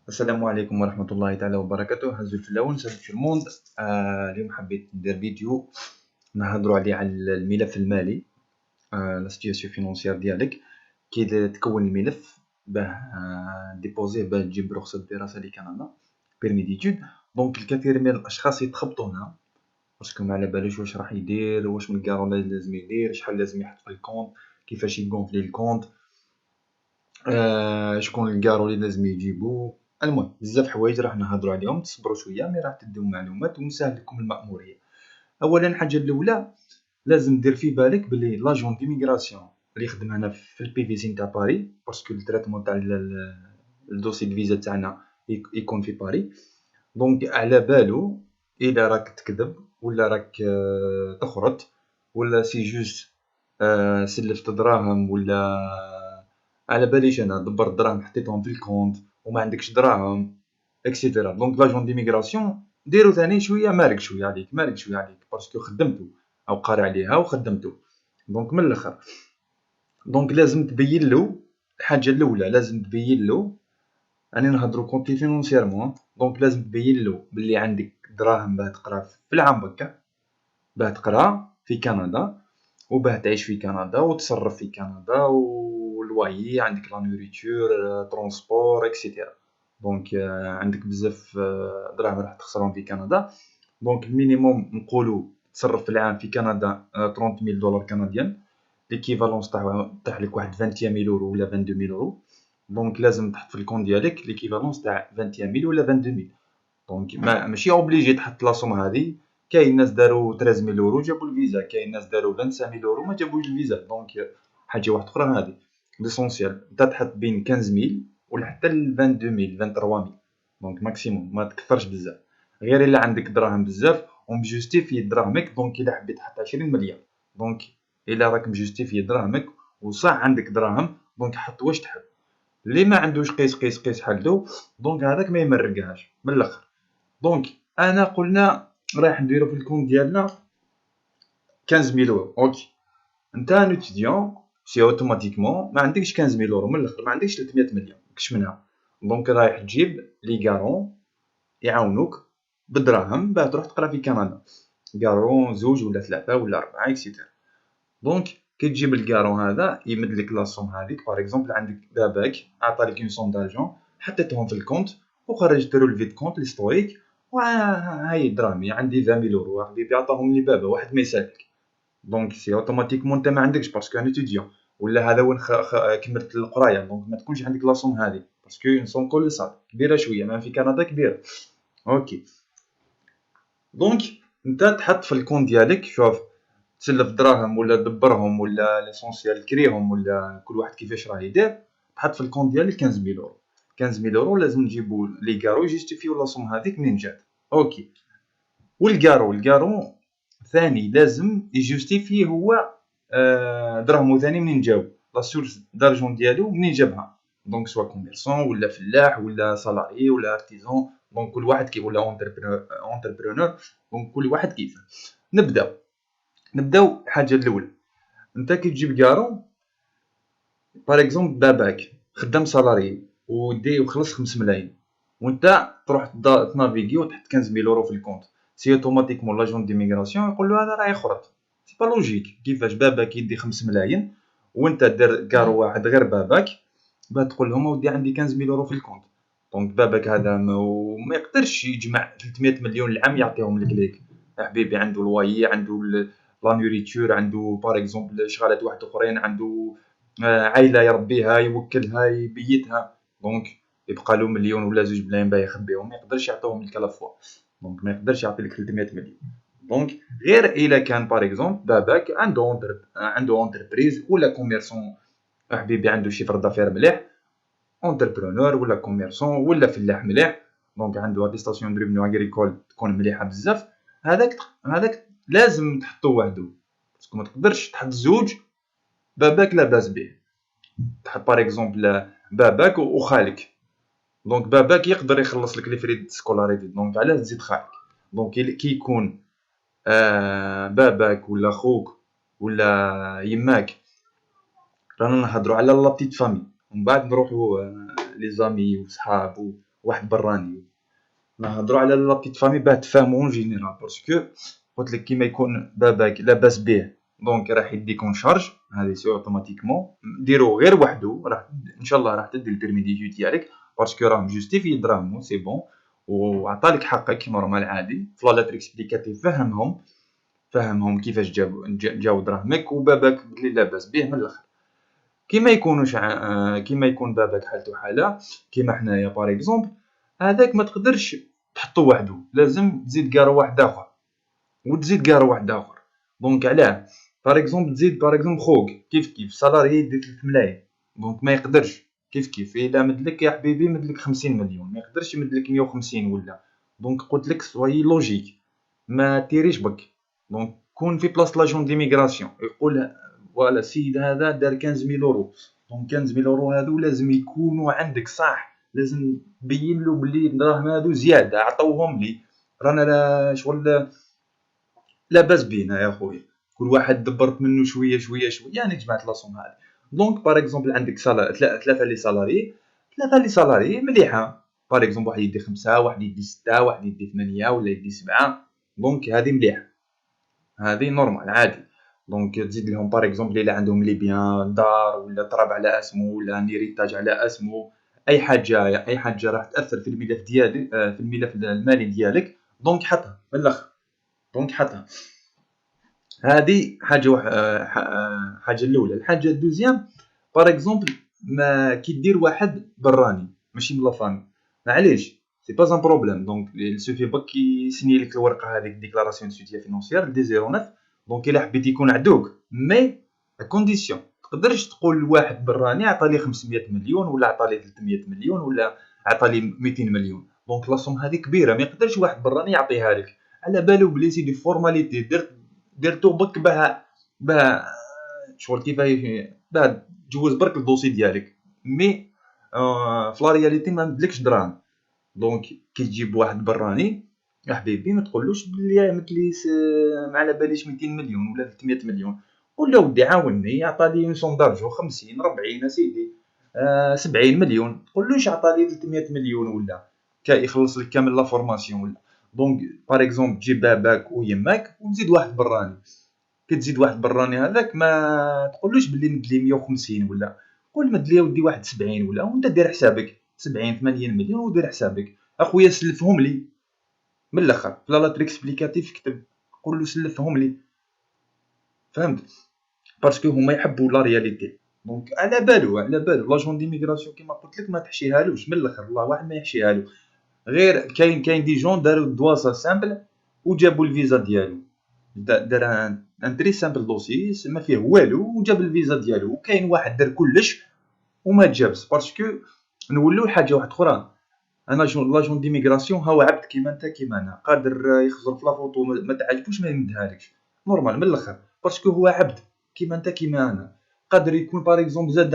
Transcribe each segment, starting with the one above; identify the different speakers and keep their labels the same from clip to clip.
Speaker 1: السلام عليكم ورحمة الله تعالى وبركاته. هزو الفلاون سالك في الموند. اليوم حبيت ندير فيديو نهضروا عليه على الملف المالي، لا سيتياسيون فينونسيير ديالك، كي تكون الملف باه ديبوزيه باه تجيب رخصة الدراسة لكندا، بيرمي ديتود. دونك الكثير من الأشخاص يتخبطوا هنا باسكو ما على بالوش واش راح يدير، واش من الكارون لازم يدير، شحال لازم يحط في الكونت، كيفاش يكونفلي الكونت، شكون الكارو اللي لازم يجيبو. المهم بزاف حوايج راح نهضروا عليهم، تصبروا شويه مي راح تديو معلومات ونسهل لكم المأموريه. اولا الحاجه الاولى لازم دير في بالك بلي لاجون ديميغراسيون اللي يخدم هنا في البي في سي نتاع باري، باسكو التريتمون تاع الدوسي الفيزا تاعنا يكون في باري. دونك على بالو الا راك تكذب ولا راك تخرط ولا سي جوست سلفت دراهم، ولا على باليش انا دبرت دراهم حطيتهم في الكونت وما عندكش دراهم اكسيتيرا. دونك لاجون ديميغراسيون ديرو ثاني شويه مالك شويه عليك، مالك شويه عليك، باسكو خدمتو او قاري عليها وخدمتو. دونك من الاخر، دونك لازم تبين له الحاجه الاولى، لازم تبين له، راني نهضرو كونتي فينونسيرمون. دونك لازم تبين له بلي عندك دراهم باه تقرا في العام بكا، باه تقرا في كندا وباه تعيش في كندا وتصرف في كندا، والوايي عندك لا نوريتور، ترونسبور اكسيتيرا. دونك عندك بزاف دراهم راح تخسرهم في كندا. دونك المينيموم نقولوا تصرف في العام في كندا 30000 دولار كنديان، ليكيفالونس تاع لك واحد 21000 اورو ولا 22000 اورو. دونك لازم تحط في الكون ديالك ليكيفالونس تاع 21000 ولا 22000. دونك ماشي اوبليجي تحط لاصوم هادي. كاين ناس داروا 13000 اورو جابوا الفيزا، كاين ناس داروا 25000 اورو ما جابوش الفيزا. دونك حاجه واحده اخرى هادي ليسونسيال انت تحط بين 15000 ولا حتى ل 22000 23000. دونك ماكسيموم ما تكثرش بزاف، غير الا عندك دراهم بزاف ومجوستيفي دراهمك. دونك الا حبيت تحط 20 مليون، دونك الا راك مجوستيفي دراهمك وصح عندك دراهم، دونك حط واش تحب. اللي ما عندوش قيس قيس قيس حدو، دونك هذاك ما يمرقهاش من الاخر. دونك انا قلنا رايح نديرو في الكونت ديالنا 15000 اورو. اوكي، انت ان اتيديون سي اوتوماتيكمون ما عندكش 15000 اورو من الاخر، ما عندكش 300 مليون كش منها. دونك رايح تجيب لي كارون يعاونوك بالدراهم باه تروح تقرا في كندا، كارون زوج ولا ثلاثة ولا أربعة اكسيتيرا. دونك كي تجيب الكارون هذا يمدلك لاصوم هذيك. باغ اكزومبل عندك باباك عطالك اون صوم دارجون، حطيتهم في الكونت وخرجت له الفيد كونت ليستوريك، هاي دراهمي عندي 20000 اورو حبيبي عطاهم لي بابا واحد ما يسالك. دونك سي اوتوماتيكمون انت ما عندكش باسكو ان اتيديون، ولا هذا وين كملت القرايه. دونك ما تكونش عندك لاصوم هذه باسكو اون صوم كولوسال كبيره شويه، ما في كندا كبيره. اوكي، دونك انت تحط في الكونت ديالك، شوف تسلف دراهم ولا دبرهم ولا ليسونسيال كريهم ولا كل واحد كيفاش راه يدير، تحط في الكونت ديالك 15000 اورو. 15000 اورو لازم نجيبو لي كارو يجيستيفيو لاصوم هذيك منين جات. اوكي، والكارو ثاني لازم يجوستيفي هو دراهمو ثاني منين جاو، لا سورس دارجون ديالو منين جابها. دونك سوا كوميرسون ولا فلاح ولا سالاري ولا ارتيزون. دونك كل واحد كي ولا اونتربرونور. دونك كل واحد كيفاه. نبداو الحاجه الاولى. انت كي تجيب كارو، باغ اكزومبل باباك خدام سالاري ودي وخلص 5 ملايين، وانت تروح تنافيغي وتحط 15000 اورو في الكونت، سي اوتوماتيكمون لاجون ديميغراسيون يقول له هذا راه يخرط. سي با لوجيك، كيفاش باباك يدي 5 ملايين وانت دير كارو واحد غير باباك باه تقول لهم اودي عندي 15000 اورو في الكونت. دونك باباك هذا ما يقدرش يجمع 300 مليون العام يعطيهم لك ليك. يا حبيبي عنده الوايي، عنده لا نوريتور، عنده باغ اكزومبل شغالات واحد اخرين، عنده عائله يربيها يوكلها يبيتها. دونك يبقى له مليون ولا 2 ملايين باه يخبيهم، ما يقدرش يعطيهم لك لا فوا. دونك ما يقدرش يعطي لك 300 مليون. دونك غير الا كان باغ اكزومبل باباك عنده اونتربريز ولا كوميرسون، حبيبي عنده شيفر دافير مليح، اونتربرونور ولا كوميرسون ولا فلاح مليح، دونك عنده اتيستاسيون دو ريفونو اغريكول تكون مليحه بزاف. هذاك لازم تحطو وحدو، باسكو ما تقدرش تحط زوج. باباك لاباس به، تحط باغ اكزومبل باباك وخالك. دونك باباك يقدر يخلص لك لي فري سكولاريتي، دونك علاش تزيد خالك. دونك كي يكون باباك ولا خوك ولا يماك، رانا نهضروا على لا بتيت فامي، ومن بعد نروحوا لي زامي وصحاب واحد براني. نهضروا على لا بيت فامي باه تفهموا اون جينيرال، باسكو قلت لك كيما يكون باباك لاباس به دونك راح يديك اون شارج، هذه سي اوتوماتيكمون ديرو غير وحده، راح ان شاء الله راح تدي البيرمي دي ديالك، باسكو راه مجوستيفي دراهمو سي بون، وعطالك حقك نورمال عادي. فلا لاتر اكسبليكاتيف فهمهم كيفاش جاو دراهمك، وباباك بلي لاباس به من الاخر. كيما يكونوش كيما يكون باباك حالته حاله كيما حنايا باغ اكزومبل، هذاك ما تقدرش تحطو وحده، لازم تزيد كاع واحد اخر وتزيد كاع واحد اخر. دونك علاه باغ اكزومبل تزيد باغ اكزومبل خوك كيف سالاري يدي 3 ملايين، دونك ما يقدرش كيف الا مدلك يا حبيبي مدلك 50 مليون، ما يقدرش يمدلك 150 ولا. دونك قلت لك سوي لوجيك، ما تيريش بك. دونك كون في بلاص لاجون ديميغراسيون يقول فوالا السيد هذا دار 15000 اورو، دونك 15000 اورو هادو لازم يكونوا عندك صح، لازم تبين له بلي الدراهم هادو زياده عطوهم لي، رانا شغل لاباس بينا يا خويا، كل واحد دبرت منه شويه شويه شويه، يعني جمعت لاصوم هذه. دونك باغ اكزومبل عندك ثلاثه لي سالاري، مليحه. باغ اكزومبل واحد يدي 5، واحد يدي 6، واحد يدي 8 ولا يدي 7، دونك هذه مليحه، هذه نورمال عادي. دونك تزيد لهم باغ اكزومبل الا عندهم لي بيان دار ولا طراب على اسمه ولا نيريتاج على اسمه، اي حاجه راح تاثر في الملف ديالك، في الملف المالي ديالك، دونك حطها من الاخر، دونك حطها. هذه حاجه حاجه الاولى. الحاجه الدوزيام باغ اكزومبل ما كي دير واحد براني ماشي من لا فامي، معليش سي با ان بروبليم، دونك السوفي باك يسني لك الورقه هذيك ديكلاراسيون دو سوتيان فينونسيير دي 09، دونك الا حبيت يكون عندوك مي ا كونديسيون تقدرش تقول لواحد براني عطى لي 500 مليون ولا عطى لي 300 مليون ولا عطى لي 200 مليون، دونك لاصوم هذه كبيره، ما يقدرش واحد براني يعطيها لك على بالو بلي سي دي فورماليتي درتو بك باه شغل كيفاه باه تجوز برك الدوسي ديالك، مي في لا رياليتي ما مدلكش دراهم. دونك كي تجيب واحد براني يا حبيبي ما تقولوش بلي مثلي ما على باليش 200 مليون ولا 300 مليون، قول له ودي عاوني عطى لي سون دارجو 50 40 اسيدي 70 مليون، تقولوش عطى لي 300 مليون ولا يخلص لك كامل لا فورماسيون ولا. دونك باغ اكزومبل تجيب باباك ويماك وتزيد واحد براني، كي تزيد واحد براني هذاك ما تقولوش بلي مدلي 150 ولا، قول مدلي ودي واحد 70 ولا، وانت دير حسابك 70 80 مليون ودير حسابك اخويا سلفهم لي من الاخر في لا تريكسبليكاتيف كتب، قول له سلفهم لي، فهمت؟ باسكو هما يحبوا لا رياليتي، دونك على بالو لاجون ديميغراسيون كيما قلت لك ما تحشيهالوش من الاخر، الله واحد ما يحشيهالو. غير كاين دي جون داروا دواسا سامبل وجابوا الفيزا ديالو، دار ان تري سامبل دوسي ما فيه والو وجاب الفيزا ديالو، وكاين واحد دار كلش وما جابش، باسكو نولوا حاجه واحده اخرى. انا لاجون ديميغراسيون هو عبد كيما انت كيما انا، قادر يخزر في لافوتو ما تعجبوش ما يمدهالكش نورمال من الاخر، باسكو هو عبد كيما انت كيما انا. قادر يكون باغ اكزومبل زاد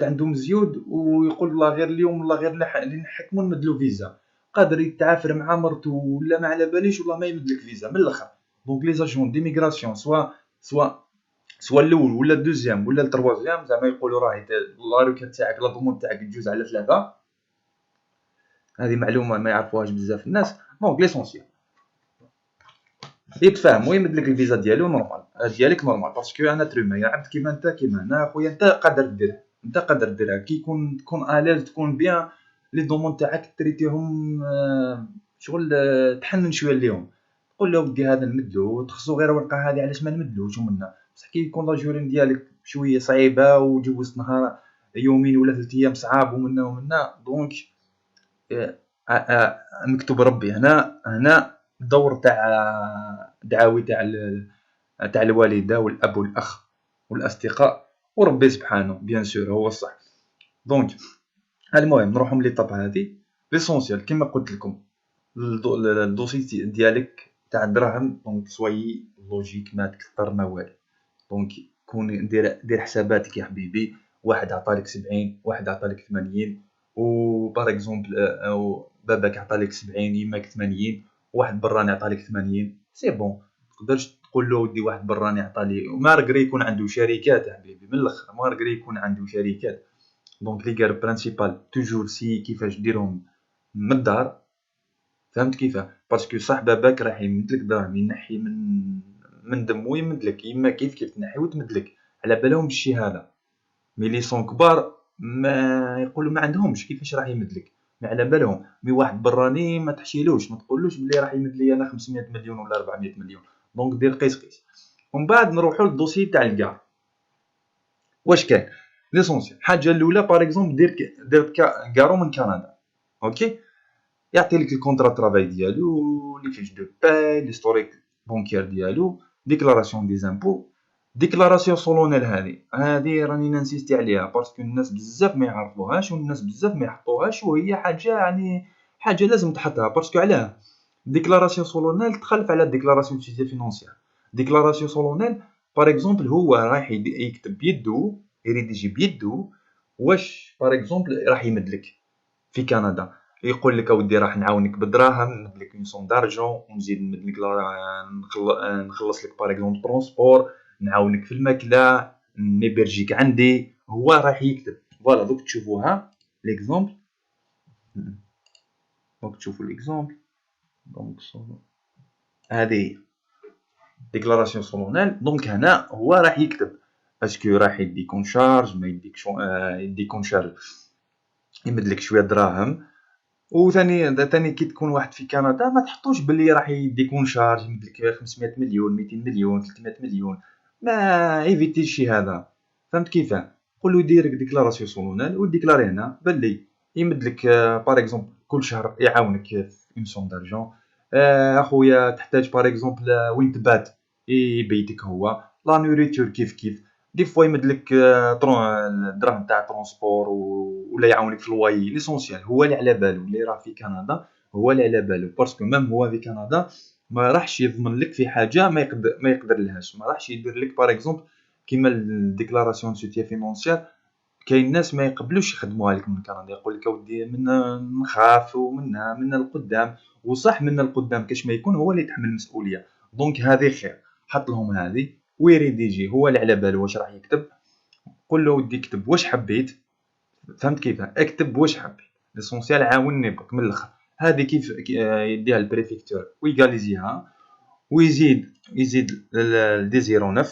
Speaker 1: عنده مزيود ويقول والله غير اليوم والله غير اللي نحكموا نمدلو فيزا، قادر يتعافر مع مرتو ولا ما على باليش والله ما يمدلك فيزا من الاخر. دونك لي زاجون ديميغراسيون سوا سوا الاول ولا الدوزيام ولا التروازيام، زعما يقولوا راهي لا روكا تاعك لا ضمون تاعك تجوز على 3، هذه معلومه ما يعرفوهاش بزاف الناس. دونك ليسونسيال يتفاهموا يمدلك الفيزا ديالو نورمال ديالك نورمال، باسكو انا ترومي عبد كيما انت كيما انا اخويا، انت قادر ديرها كي تكون اليز تكون بيان لي دومون تاعك تريتيهم شغل تحنن شويه ليهم، قول له ودي هذا نمدلو تخصو غير ورقه هذه علاش ما نمدلوش ومنا، بصح كي يكون لا جورين ديالك شويه صعيبه وجوزت نهار يومين ولا 3 ايام صعاب ومنا دونك مكتوب ربي هنا الدور تاع دعاوي تاع الوالده والاب والاخ والاصدقاء وربي سبحانه بيان سور هو الصح. دونك المهم نروحوا من ليطاب هذه ليسونسيال كما قلت لكم، الدوسي ديالك تاع الدراهم، دونك سوي لوجيك ما تكثر ما والو، دونك كون دير حساباتك يا حبيبي، واحد عطالك 70 واحد عطالك 80 باغ اكزومبل باباك عطالك 70 يماك 80 واحد براني عطالك 80 سي بون، تقدرش تقول له ودي واحد براني عطالي، ما رقري يكون عنده شركات يا حبيبي من الاخر، ما رقري يكون عنده شركات، دونك لي غارب برينسيبال توجور سي كيفاش ديرهم من الدار. فهمت كيفاه؟ باسكو صح باباك راح يمدلك دراهم ينحي من دمو يمدلك، يما كيف تنحي وتمدلك على بالهم بالشي هذا. مي لي سون كبار ما يقولوا ما عندهمش كيفاش راح يمدلك، ما على بالهم. مي واحد براني ما تحشيلوش، ما تقولوش بلي راح يمد لي انا 500 مليون ولا 400 مليون. دونك دير قيس. ومن بعد نروحوا للدوسي تاع الكار. واش كاين ليسونسيال؟ الحاجه الاولى باغ اكزومبل درت كارو من كندا، اوكي. يعطي لك الكونترا ترافاي ديالو، لي فيش دو باي، ليستوريك بونكير ديالو، ديكلاراسيون دي زامبو. ديكلاراسيون سولونيل هذه راني نانسيستي عليها باسكو الناس بزاف ما يعرفوهاش والناس بزاف ما يحطوهاش، وهي حاجه يعني حاجه لازم تحطها. باسكو علاه ديكلاراسيون سولونيل تخلف على ديكلاراسيون سوسيتي فينونسيير. ديكلاراسيون سولونيل باغ اكزومبل هو رايح يكتب بيدو، يريديجي بيدو واش باغ اكزومبل راح يمدلك في كندا. يقول لك اودي راح نعاونك بالدراهم، نمدلك اون سوم دارجون، ونزيد نمدلك نخلص لك باغ اكزومبل ترونسبور، نعاونك في الماكله، نيبرجيك عندي. هو راح يكتب فوالا. دوك تشوفوها ليكزومبل، دوك تشوفوا ليكزومبل. دونك هذه ديكلاراسيون سولونيل. دونك هنا هو راح يكتب اسكو راح يديكون شارج ما يديك يديكون شارج، يمدلك شويه دراهم. وثاني كي تكون واحد في كندا ما تحطوش باللي راح يديكون شارج يمدلك 500 مليون 200 مليون 300 مليون. ما ايفيتي الشيء هذا. فهمت كيفاه؟ قولوا يدير ديكلاراسيون سولونيل وديكلاري هنا باللي يمدلك باغ اكزومبل كل شهر يعاونك في اون سوم دارجون. اخويا تحتاج باغ اكزومبل وين تبات يبيتك هو، لا نوريتور كيف دي فوا يمدلك الدراهم تاع ترونسبور ولا يعاونك في الوايي. ليسونسيال هو اللي على بالو، اللي راه في كندا هو اللي على بالو. باسكو ميم هو في كندا ما راحش يضمن لك في حاجه ما يقدر لهاش. ما راحش يدير لك باغ اكزومبل كيما الديكلاراسيون سوتيي فينونسيير. كاين ناس ما يقبلوش يخدموها لك من كندا، يقول لك اودي من نخاف ومنها من القدام. وصح من القدام كاش ما يكون هو اللي يتحمل المسؤوليه. دونك هذه خير، حط لهم هذه ويريديجي هو اللي على بالو واش راح يكتب. قول له ودي اكتب واش حبيت. فهمت كيف؟ اكتب واش حبيت. ليسونسيال عاوني برك من الاخر. هذه كيف يديها البريفيكتور ويغاليزيها ويزيد الدي 09.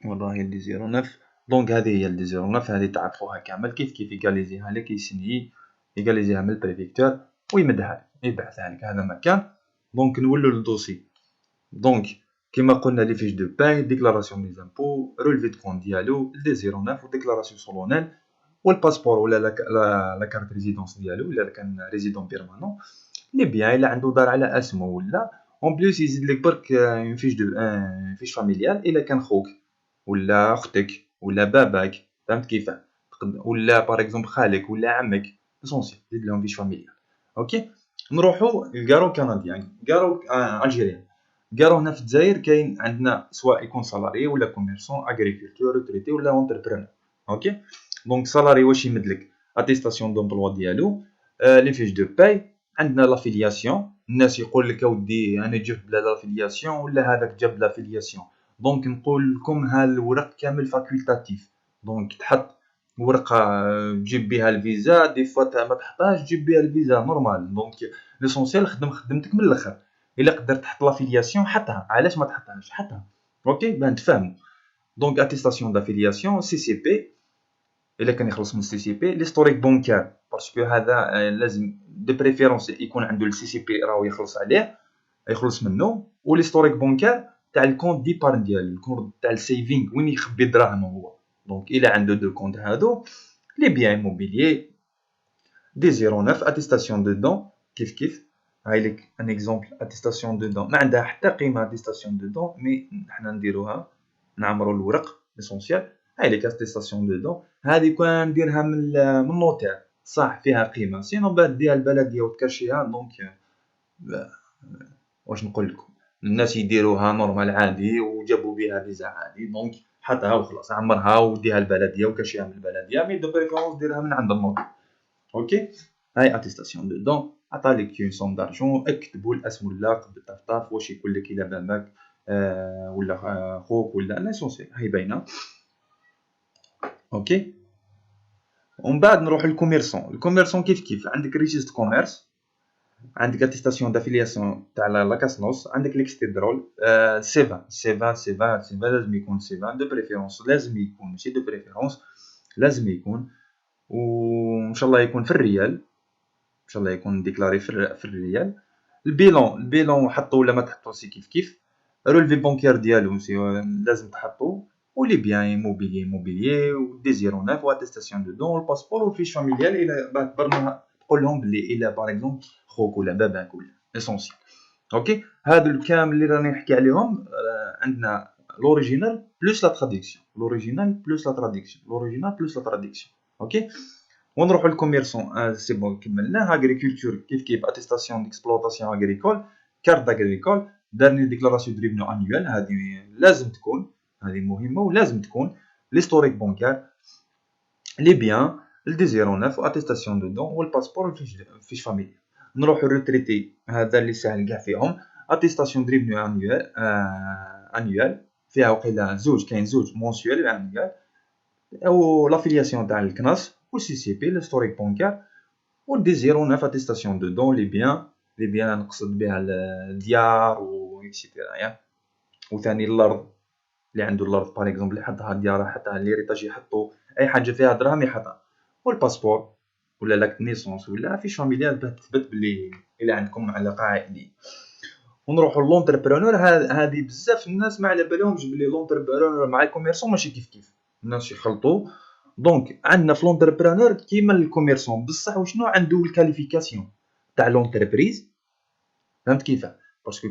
Speaker 1: والله الدي 09. دونك هذه هي الدي 09، هذه تعرفوها كامل كيف يغاليزيها لك، يسني يغاليزيها من البريفيكتور ويمدها لك يبعثها لك. هذا مكان. دونك نولوا للدوسي. دونك كيما قلنا لي فيش دو باي، ديكلاراسيون دي زامبو، رولفي دو كونت ديالو، دي 09 وديكلاراسيون سولونيل والباسبور ولا لا كارت ريزيدونس ديالو الا كان ريزيدون بيرمانون. لي بيان الا عنده دار على اسمه ولا اون بليس يزيد لك برك اون فيش دو فيش فاميليال الا كان خوك ولا اختك ولا باباك. فهمت كيفاه؟ ولا باغ اكزومبل خالك ولا عمك. ليسونسيال زيد لهم فيش فاميليال. اوكي. نروحوا للكارو كنديان، كارو الجيريان. كارو هنا في الجزائر كاين عندنا سواء يكون سالاري ولا كوميرسون اغريكولتور روتريتي ولا اونتربرونور. اوكي. دونك سالاري واش يمدلك اتيستاسيون دومبلوا ديالو، لي فيش دو باي. عندنا لافيلياسيون، الناس يقول لك اودي انا جبت بلا لافيلياسيون ولا هذاك جاب لافيلياسيون. دونك نقول لكم ها الورق كامل فاكولتاتيف. دونك تحط ورقه تجيب بها الفيزا، دي فوا ما تحطهاش تجيب بها الفيزا نورمال. دونك ليسونسيال خدم خدمتك من الاخر. الا قدرت تحط لافيلياسيون حطها، علاش ما تحطهاش حطها. اوكي باه نتفاهموا. دونك اتيستاسيون دافيلياسيون سي سي بي الا كان يخلص من السي سي بي. ليستوريك بونكار باسكو هذا لازم دو بريفيرونس يكون عنده السي سي بي راهو يخلص عليه يخلص منه. وليستوريك بونكار تاع الكونت ديبارن ديالو، الكونت تاع السيفينغ وين يخبي الدراهم هو. دونك الا عنده دو كونت هادو لي بيان ايموبيليي دي 09 اتيستاسيون دو دون كيف هاي لك ان اكزومبل. اتيستاسيون دو دون ما عندها حتى قيمه اتيستاسيون دو دون، مي حنا نديروها نعمروا الورق ليسونسيال. هاي لك اتيستاسيون دو دون. هذه كان نديرها من نوتير صح فيها قيمه، سينو بعد ديها البلديه وتكرشيها. دونك واش نقول لكم، الناس يديروها نورمال عادي وجابوا بها فيزا عادي. دونك حطها وخلاص عمرها وديها البلديه وكرشيها من البلديه، مي دو بريفيرونس ديرها من عند النوتير. اوكي. هاي اتيستاسيون دو دون. عطالك اون سوم دارجون اكتبوا الاسم واللقب بالطفطاف واش يقول لك الى باباك ولا خوك ولا ليسونسيال هاي باينه. اوكي. ومن بعد نروح للكوميرسون. الكوميرسون كيف عندك ريجيست كوميرس، عندك اتيستاسيون دافيلياسيون تاع لاكاسنوس، عندك ليكستيدرول، سيفا لازم يكون سيفا دو بريفيرونس، لازم يكون ماشي دو بريفيرونس، لازم يكون، وان شاء الله يكون في الريال، ان شاء الله يكون ديكلاري في الريال. البيلون حطو ولا ما تحطو سي كيف. رولفي بونكير ديالو لازم تحطو، ولي بيان موبيليي وديزيرو ناف واتيستاسيون دو دون والباسبور والفيش فاميليال، الى باه تبرنا تقول لهم بلي الى باغ اكزومبل خوك ولا باباك ولا اسونسيال. اوكي، هادو كامل اللي راني نحكي عليهم عندنا لوريجينال بلوس لا تراديكسيون، لوريجينال بلوس لا تراديكسيون، لوريجينال بلوس لا تراديكسيون. اوكي، ونروحو للكوميرسون. سي بون كملناه. اغريكولتور كيف اتيستاسيون ديكسبلوطاسيون اغريكول، كارت داغريكول، دارني ديكلاراسيون دو ريفنو انيوال، هذه لازم تكون، هذه مهمه ولازم تكون. ليستوريك بونكار، لي بيان، الديزيروناف واتيستاسيون دو دون والباسبور والفيش فاميلي. نروحو للريتريتي، هذا اللي ساهل كاع فيهم. اتيستاسيون دو ريفنو انيوال فيها وقيلا زوج، كاين زوج مونسيوال و انيوال، او لافيلياسيون تاع الكناس والسي سي بي ليستوريك بونكار، والديزيروناف اتيستاسيون دو دون لي بيان نقصد بها الديار و اكسيتيرا ياك. وثاني الارض، اللي عنده الارض باغ اكزومبل يحطها ديارها، يحطها ليريتاج، يحطو اي حاجه فيها دراهم يحطها، والباسبور ولا لاكت نيسونس ولا فيش فاميليال باه تثبت بلي الا عندكم علاقه عائليه. ونروحو لونتربرونور. هذه بزاف الناس ما على بالهمش بلي لونتربرونور مع الكوميرسون ماشي كيف الناس يخلطوا. دونك عندنا في لونتربرونور كيما الكوميرسون بصح، وشنو عنده الكاليفيكاسيون تاع لونتربريز، فهمت كيفاه؟ باسكو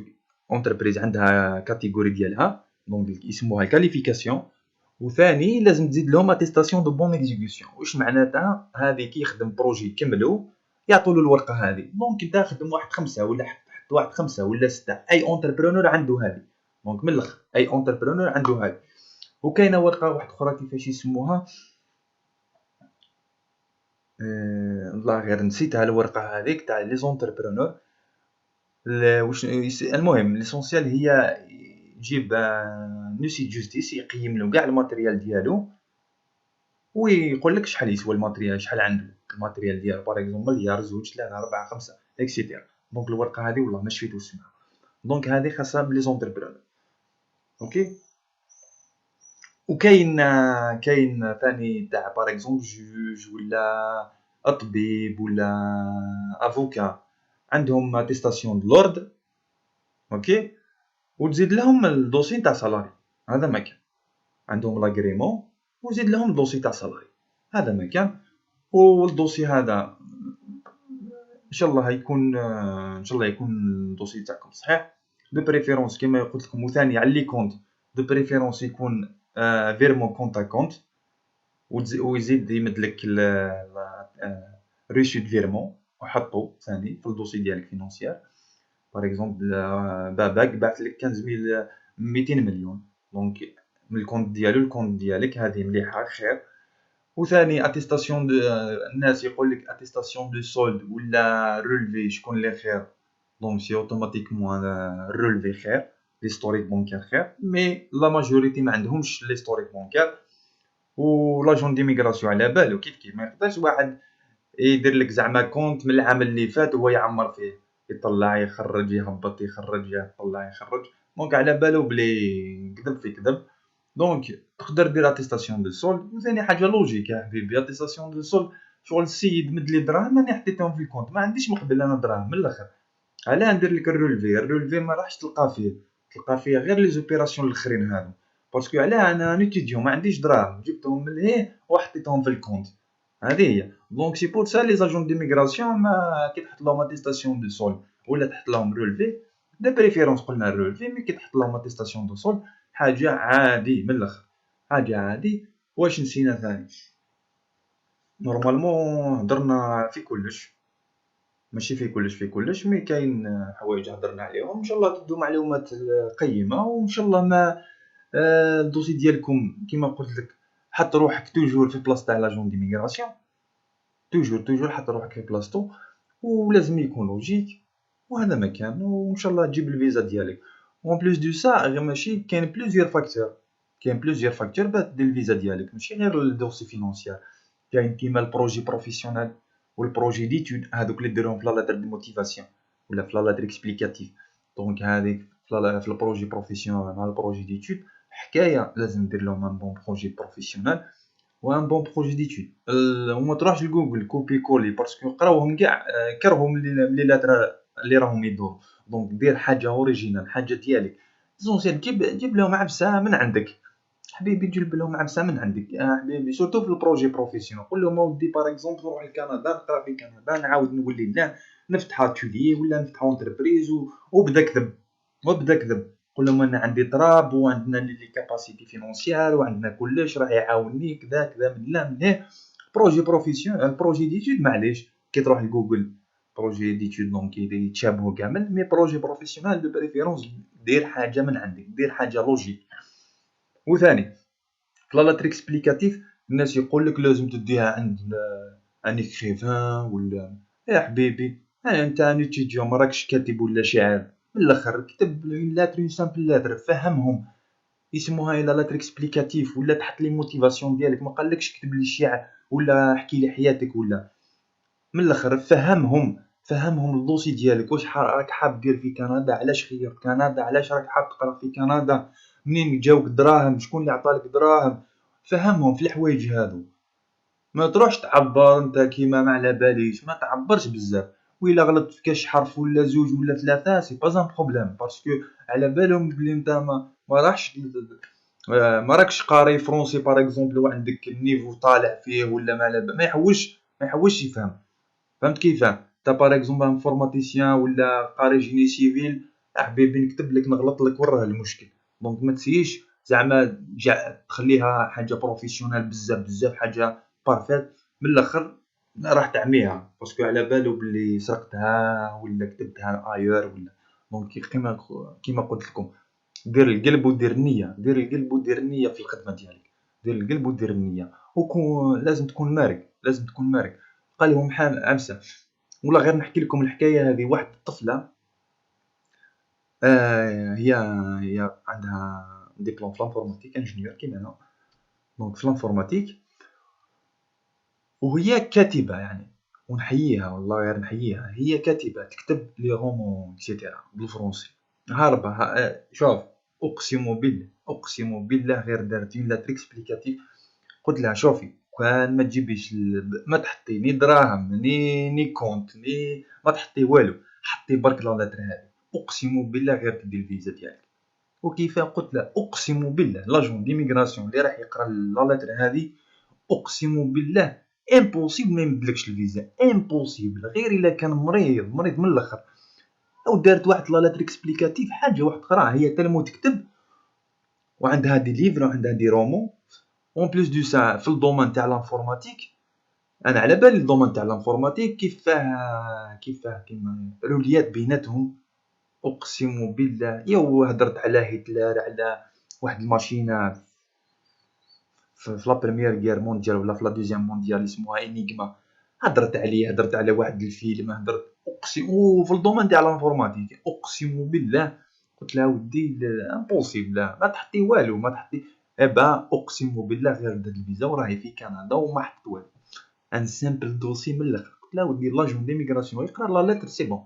Speaker 1: اونتربريز عندها كاتيجوري ديالها، دونك يسموها الكاليفيكاسيون. وثاني لازم تزيد لهم اتيستاسيون دو بون اكزيكسيون. واش معناتها؟ هذه كي يخدم بروجي كملو يعطوا له الورقه هذه، دونك انت خدم واحد 5 ولا حط واحد 5 ولا 6، اي اونتربرونور عنده هذه. دونك من الاخر اي اونتربرونور عنده هذه. وكاينه ورقه واحده اخرى كيفاش يسموها، والله غير نسيتها الورقه هذيك تاع لي زونتربرونور. واش المهم ليسونسيال هي يجيب نوسي جوستيس يقيم له كاع الماتريال ديالو، ويقول لك شحال يسوى الماتريال، شحال عنده الماتريال ديالو، باغ اكزومبل مليار، زوج، 3، 4، 5 اكسيتيرا. دونك الورقه هذه والله ما شفيت اسمها. دونك هذه خاصها بلي زونتربرونور. اوكي، وكاين ثاني تاع باغ اكزومبل جوج ولا طبيب ولا افوكا، عندهم اتيستاسيون دو لوردر. اوكي، وتزيد لهم الدوسي تاع سالاري، هذا ما كان عندهم لاغريمون، وزيد لهم الدوسي تاع سالاري، هذا ما كان. والدوسي هذا ان شاء الله يكون، ان شاء الله يكون الدوسي تاعكم صحيح دو بريفيرونس كما قلت لكم. وثاني على لي كونت دو بريفيرونس يكون فيرمون كونت كونت، ويزيد يمد لك ريشيت فيرمون، وحطو ثاني في الدوسي ديالك فينونسيير. باغ اكزومبل باباك بعث لك 15000 200 مليون، دونك من الكونت ديالو الكونت ديالك، هذه مليحه خير. وثاني اتيستاسيون دو، الناس يقول لك اتيستاسيون دو سولد ولا رولفي، شكون اللي خير؟ دونك سي اوتوماتيكمون رولفي خير، ليستوريك بونكير خير، مي لا ماجوريتي ما عندهمش ليستوريك بونكير. و لاجون ديميغراسيون على بالو كيف ما يقدرش واحد يدير لك زعما كونت من العام اللي فات وهو يعمر فيه، يطلع يخرج يهبط يخرج يطلع يخرج، دونك على بالو بلي كذب في كذب. دونك تقدر دير اتيستاسيون دو سولد. وثاني حاجه لوجيك يا حبيبي، اتيستاسيون دو سولد شغل السيد مد لي دراهم راني حطيتهم في الكونت، ما عنديش مقبل انا دراهم من الاخر، علاه ندير لك الرولفي ما راحش تلقى فيه، تلقى فيه غير لي زوبيراسيون الاخرين هادو، باسكو علاه انا نيتيديون ما عنديش دراهم جبتهم من لهيه وحطيتهم في الكونت، هذه هي. دونك سي بور سا لي زاجون ديميغراسيون ما كي تحط لهم اتيستاسيون دو سول ولا تحط لهم رولفي دو بريفيرونس، قلنا الرولفي، مي كي تحط لهم اتيستاسيون دو سول حاجه عادي من الاخر، حاجه عادي. واش نسينا ثاني؟ نورمالمون هضرنا في كلش، ماشي في كلش في كلش، مي كاين حوايج هضرنا عليهم، ان شاء الله تدو معلومات قيمه، وان شاء الله ما الدوسي ديالكم كيما قلت لك حط روحك توجور في بلاصه تاع لاجون ديميغراسيون، توجور حط روحك في بلاصتو، ولازم يكون لوجيك، وهذا ما كان، وان شاء الله تجيب الفيزا ديالك. وان بليس دو سا غير ماشي كاين بليزيور فاكتور، كاين بليزيور فاكتور باه دير الفيزا ديالك، ماشي غير الدوسي فينونسيير، كاين كيما البروجي بروفيسيونيل والبروجي ديتود، هادوك اللي ديرهم في لا لاتر دو موتيفاسيون ولا في لا لاتر اكسبليكاتيف. دونك هذيك في البروجي بروفيسيونيل مع البروجي ديتود حكايه، لازم دير لهم ان بون بروجي بروفيسيونيل وان بون بروجي ديتود. وما تروحش لجوجل كوبي كولي باسكو قراوهم كاع كرههم اللي لاتر اللي راهم يدوروا. دونك دير حاجه اوريجينال، حاجه ديالك زونسيال، جيب لهم عبسه من عندك حبيبي، تجيب لهم عبسه من عندك حبيبي، سورتو في البروجي بروفيسيونيل. قول لهم اودي باغ اكزومبل نروح لكندا، نقرا في كندا، نعاود نولي لا نفتح اتولي ولا نفتح اونتربريز وبدا كذب وبدا كذب. قول لهم انا عندي طراب وعندنا لي كاباسيتي فينونسيال وعندنا كلش راه يعاونني كذا كذا من لا من هنا. بروجي بروفيسيونيل بروجي ديتود معليش كي تروح لجوجل بروجي ديتود دونك يتشابهوا كامل، مي بروجي بروفيسيونيل دو بريفيرونس دير حاجه من عندك، دير حاجه لوجيك. وثاني في لا لاتر اكسبليكاتيف الناس يقول لك لازم تديها عند ان اكريفان ولا يا حبيبي انت ان اتيديون مراكش كاتب ولا شاعر، من الاخر كتب اون لاتر اون سامبل لاتر فهمهم، يسموها لا لاتر اكسبليكاتيف ولا تحط لي موتيفاسيون ديالك، ما قالكش كتب لي شعر ولا احكي لي حياتك ولا، من الاخر فهمهم الدوسي ديالك، واش راك حاب دير في كندا، علاش خيرت كندا، علاش راك حاب تقرا في كندا، منين جاوك دراهم، شكون اللي عطالك دراهم، فهمهم في الحوايج هادو. ما تروحش تعبر انت كيما ما على باليش، ما تعبرش بزاف، وإلا غلطت في كاش حرف ولا زوج ولا ثلاثه سي با ان بروبليم، باسكو على بالهم بلي انت ما راحش ما راكش قاري فرونسي باغ اكزومبل وعندك النيفو طالع فيه ولا ما على ما يحوش يفهم. فهمت كيفاه؟ انت باغ اكزومبل انفورماتيسيان ولا قاري جيني سيفيل، حبيبي نكتب لك نغلط لك وراه المشكل. دونك ما تسييش زعما تخليها حاجه بروفيسيونيل بزاف حاجه بارفيت، من الاخر راح تعميها باسكو على بالو بلي سرقتها ولا كتبتها ايور ولا. دونك كيما قلت لكم دير القلب ودير النيه، دير القلب ودير النيه في الخدمه ديالك، دير القلب ودير النيه، وكون لازم تكون مارك، لازم تكون مارك. قال لهم عمسه ولا غير نحكي لكم الحكايه هذه. واحد الطفله هي عندها ديبلوم في لانفورماتيك، انجينيور كيما انا، دونك في لانفورماتيك، وهي كاتبه يعني، ونحييها والله غير نحييها، هي كاتبه تكتب لي رومون اكسيتيرا بالفرنسي هاربه شوف اقسم بالله غير دارت لا تريكسبليكاتيف. قلت لها شوفي كان ما تجيبيش ما تحطي ني دراهم ني كونت ني ما تحطي والو، حطي برك لا لتر هذه، اقسم بالله غير تدي الفيزا ديالك. وكيف قلت له اقسم بالله لاجون ديميغراسيون اللي راح يقرا لا لتر هذه اقسم بالله امبوسيبل ما يمدلكش الفيزا، امبوسيبل غير الا كان مريض من الاخر، او دارت واحد لا لتر اكسبليكاتيف حاجه واحد اخرى، هي تلمو تكتب وعندها دي ليفر وعندها دي رومون اون بليس دو سا في الدومين تاع لانفورماتيك. انا على بالي الدومين تاع لانفورماتيك كيفاه كيما روليات بيناتهم، اقسم بالله. يا هدرت على هتلر، على واحد الماشينه في لا بريمير غير مونديال ولا في لا دوزيام مونديال اسمها انيغما، هدرت عليه، هدرت على واحد الفيلم، هدرت اقسم وفي الدومين تاع لانفورماتيك اقسم بالله. قلت لها ودي امبوسيبل ما تحطي والو، ما تحطي ابا اقسم بالله غير دات الفيزا وراهي في كندا وما حطت والو، ان سامبل دوسي من الاخر. قلت لها ودي لاجون ديميغراسيون يقرا لا لتر سي بون.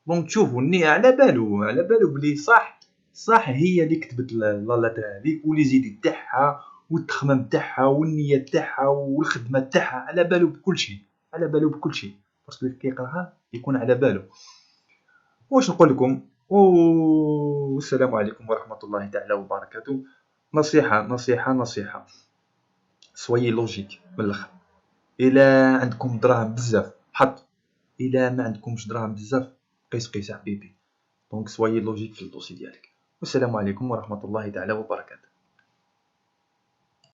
Speaker 1: دونك تشوفوا النية على بالو بلي صح هي اللي كتبت لا لتر هذيك ولي زيدي تاعها والتخمام تاعها والنية تاعها والخدمة تاعها، على بالو بكل شيء، على بالو بكل شيء، باسكو كي يقراها يكون على بالو. واش نقول لكم، والسلام عليكم ورحمة الله تعالى وبركاته. نصيحة سويي لوجيك من الاخر. الا عندكم دراهم بزاف حط، الا ما عندكمش دراهم بزاف قيس حبيبي. دونك سويي لوجيك في الدوسي ديالك. والسلام عليكم ورحمة الله تعالى وبركاته.